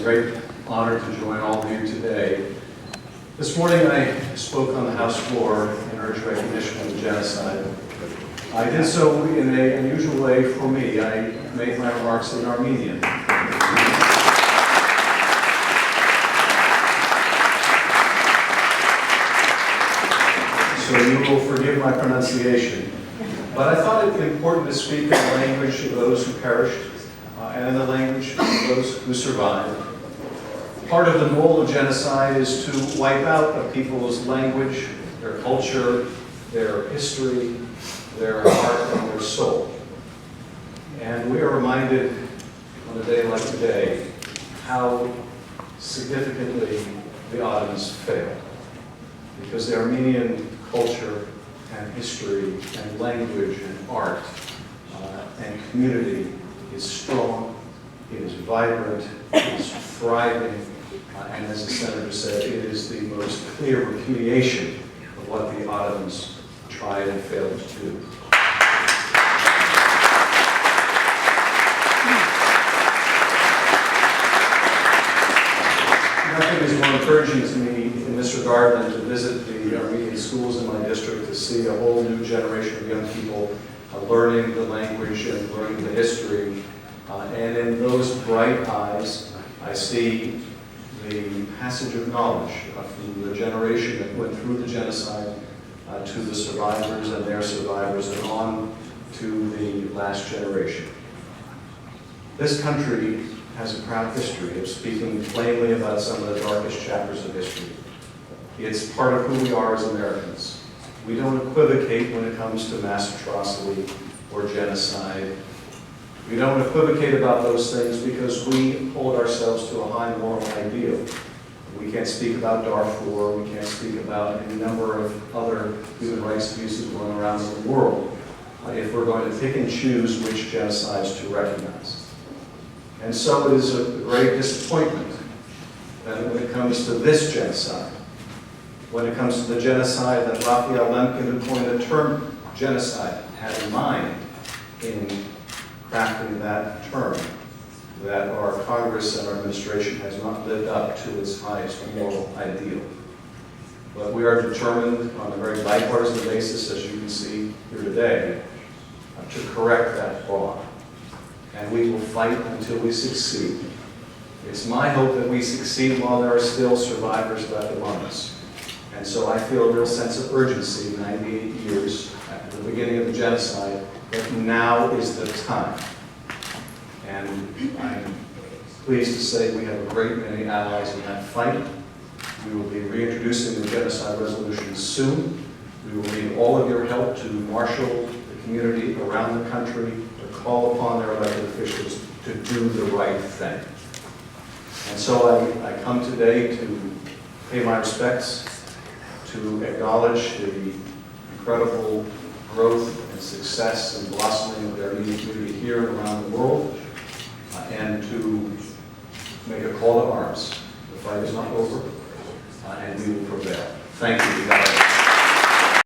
a great honor to join all of you today. This morning I spoke on the House floor in urged recognition of the genocide. I did so in an unusual way for me. I made my remarks in Armenian. So you will forgive my pronunciation. But I thought it important to speak in the language of those who perished and in the language of those who survived. Part of the goal of genocide is to wipe out a people's language, their culture, their history, their heart, and their soul. And we are reminded on a day like today how significantly the Ottomans failed. Because the Armenian culture and history and language and art and community is strong, it is vibrant, it is thriving, and as the senator said, it is the most clear repudiation of what the Ottomans tried and failed to do. Nothing is more encouraging to me in this regard than to visit the Armenian schools in my district to see a whole new generation of young people learning the language and learning the history. And in those bright eyes, I see the passage of knowledge from the generation that went through the genocide to the survivors and their survivors and on to the last generation. This country has a proud history of speaking plainly about some of the darkest chapters of history. It's part of who we are as Americans. We don't equivocate when it comes to mass atrocity or genocide. We don't equivocate about those things because we hold ourselves to a high moral ideal. We can't speak about Darfur, we can't speak about any number of other human rights abuses going around the world if we're going to pick and choose which genocides to recognize. And so it is a great disappointment that when it comes to this genocide, when it comes to the genocide that Rafael Lemkin, who coined the term genocide, had in mind in crafting that term, that our Congress and our administration has not lived up to its highest moral ideal. But we are determined on a very bipartisan basis, as you can see here today, to correct that flaw. And we will fight until we succeed. It's my hope that we succeed while there are still survivors left among us. And so I feel a real sense of urgency 98 years after the beginning of the genocide, that now is the time. And I'm pleased to say we have a great many allies in that fight. We will be reintroducing the genocide resolution soon. We will need all of your help to marshal the community around the country, to call upon their elected officials to do the right thing. And so I come today to pay my respects, to acknowledge the incredible growth and success and blossoming of the Armenian community here and around the world, and to make a call to arms. The fight is not over, and we will prevail. Thank you.